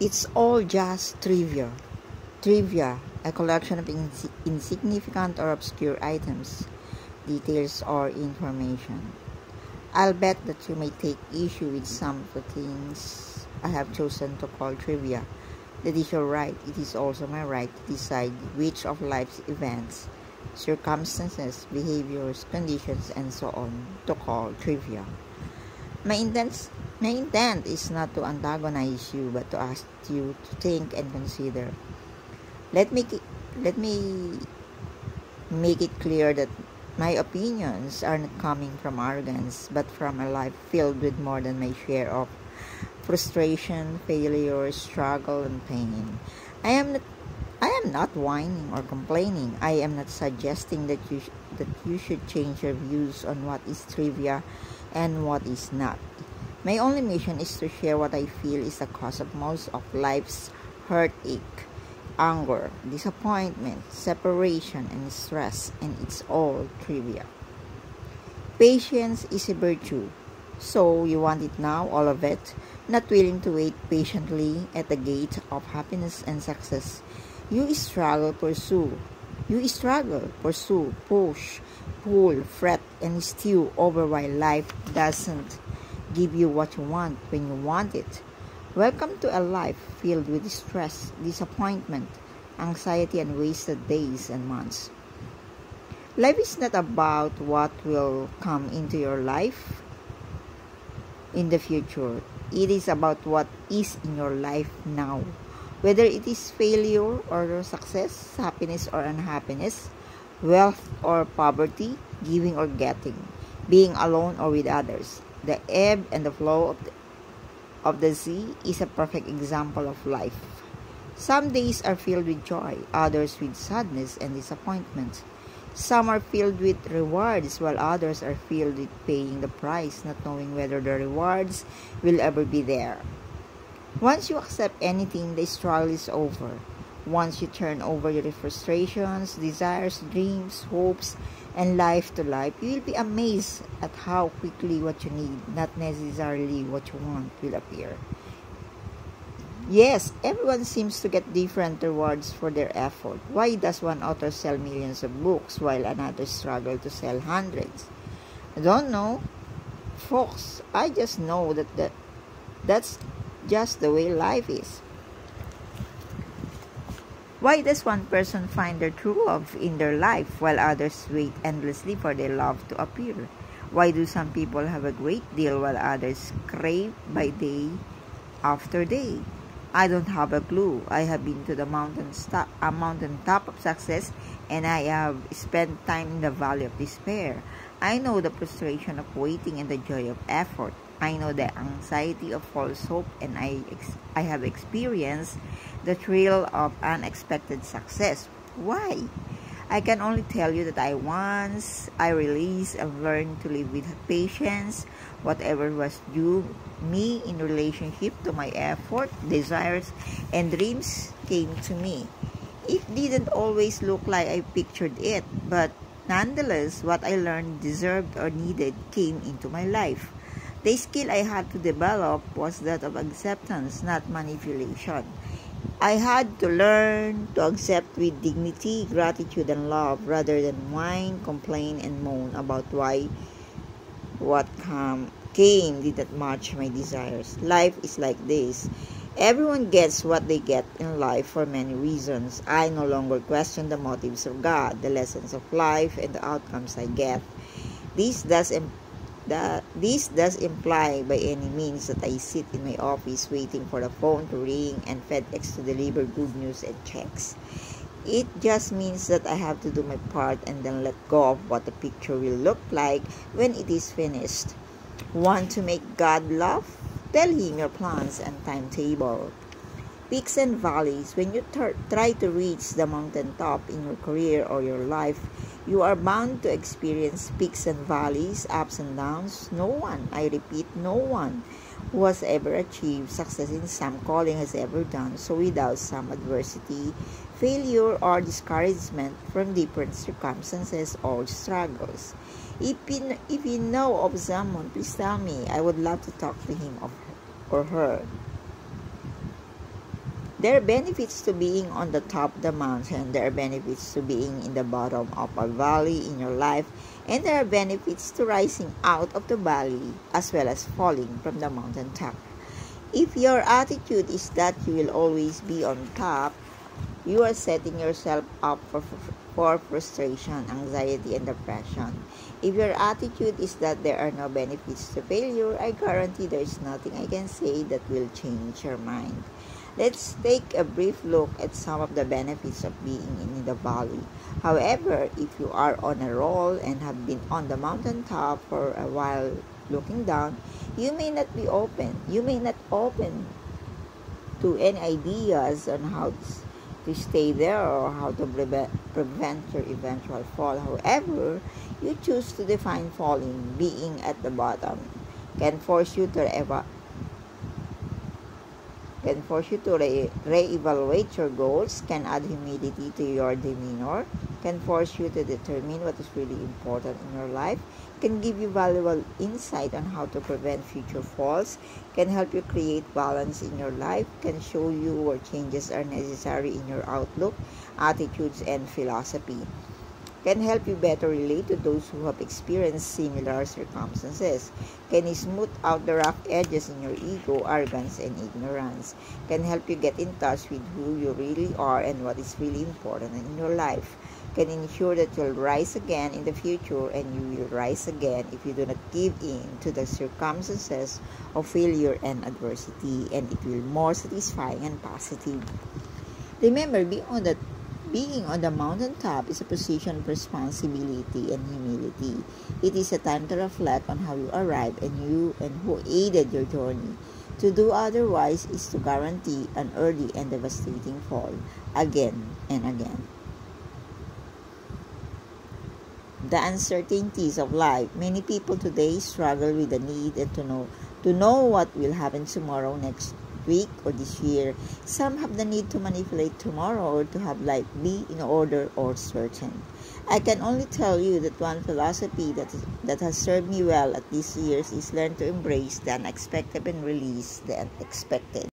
It's all just trivia. Trivia, a collection of insignificant or obscure items, details, or information. I'll bet that you may take issue with some of the things I have chosen to call trivia. That is your right. It is also my right to decide which of life's events, circumstances, behaviors, conditions, and so on to call trivia. My intent is not to antagonize you, but to ask you to think and consider. Let me make it clear that my opinions are not coming from arrogance, but from a life filled with more than my share of frustration, failure, struggle, and pain. I am not whining or complaining. I am not suggesting that you should change your views on what is trivia and what is not. My only mission is to share what I feel is the cause of most of life's heartache, anger, disappointment, separation, and stress, and it's all trivia. Patience is a virtue. So you want it now, all of it, not willing to wait patiently at the gate of happiness and success. You struggle, pursue, push, pull, fret, and stew over why life doesn't give you what you want when you want it. Welcome to a life filled with stress, disappointment, anxiety, and wasted days and months. Life is not about what will come into your life in the future. It is about what is in your life now. Whether it is failure or success, happiness or unhappiness, wealth or poverty, giving or getting, being alone or with others. The ebb and the flow of the sea is a perfect example of life. Some days are filled with joy, others with sadness and disappointment. Some are filled with rewards, while others are filled with paying the price, not knowing whether the rewards will ever be there. Once you accept anything, the struggle is over. Once you turn over your frustrations, desires, dreams, hopes, and life to life, you will be amazed at how quickly what you need, not necessarily what you want, will appear. Yes, everyone seems to get different rewards for their effort. Why does one author sell millions of books while another struggle to sell hundreds? I don't know. Folks, I just know that's just the way life is. Why does one person find their true love in their life while others wait endlessly for their love to appear? Why do some people have a great deal while others crave by day after day? I don't have a clue. I have been to the mountaintop of success, and I have spent time in the valley of despair. I know the frustration of waiting and the joy of effort. I know the anxiety of false hope, and I have experienced the thrill of unexpected success. Why? I can only tell you that I released and learned to live with patience. Whatever was due me in relationship to my effort, desires, and dreams came to me. It didn't always look like I pictured it, but nonetheless, what I learned, deserved, or needed came into my life. The skill I had to develop was that of acceptance, not manipulation. I had to learn to accept with dignity, gratitude, and love rather than whine, complain, and moan about why what came didn't match my desires. Life is like this. Everyone gets what they get in life for many reasons. I no longer question the motives of God, the lessons of life, and the outcomes I get. This does imply by any means that I sit in my office waiting for the phone to ring and FedEx to deliver good news and checks. It just means that I have to do my part and then let go of what the picture will look like when it is finished. Want to make God laugh? Tell Him your plans and timetable. Peaks and valleys. When you try to reach the mountaintop in your career or your life, you are bound to experience peaks and valleys, ups and downs. No one, I repeat, no one who has ever achieved success in some calling has ever done so without some adversity, failure, or discouragement from different circumstances or struggles. If you know of someone, please tell me. I would love to talk to him or her. There are benefits to being on the top of the mountain. There are benefits to being in the bottom of a valley in your life. And there are benefits to rising out of the valley as well as falling from the mountain top. If your attitude is that you will always be on top, you are setting yourself up for frustration, anxiety, and depression. If your attitude is that there are no benefits to failure, I guarantee there is nothing I can say that will change your mind. Let's take a brief look at some of the benefits of being in the valley. However, if you are on a roll and have been on the mountaintop for a while looking down, you may not be open. You may not open to any ideas on how to stay there or how to prevent your eventual fall. However, you choose to define falling, being at the bottom, can force you to reevaluate your goals, can add humility to your demeanor, can force you to determine what is really important in your life, can give you valuable insight on how to prevent future falls, can help you create balance in your life, can show you where changes are necessary in your outlook, attitudes, and philosophy, can help you better relate to those who have experienced similar circumstances, can smooth out the rough edges in your ego, arrogance, and ignorance, can help you get in touch with who you really are and what is really important in your life, can ensure that you'll rise again in the future, and you will rise again if you do not give in to the circumstances of failure and adversity, and it will be more satisfying and positive. Remember, being on the mountaintop is a position of responsibility and humility. It is a time to reflect on how you arrived and who aided your journey. To do otherwise is to guarantee an early and devastating fall again and again. The uncertainties of life. Many people today struggle with the need to know what will happen tomorrow, next week, or this year. Some have the need to manipulate tomorrow or to have life be in order or certain. I can only tell you that one philosophy that has served me well at these years is learn to embrace the unexpected and release the unexpected.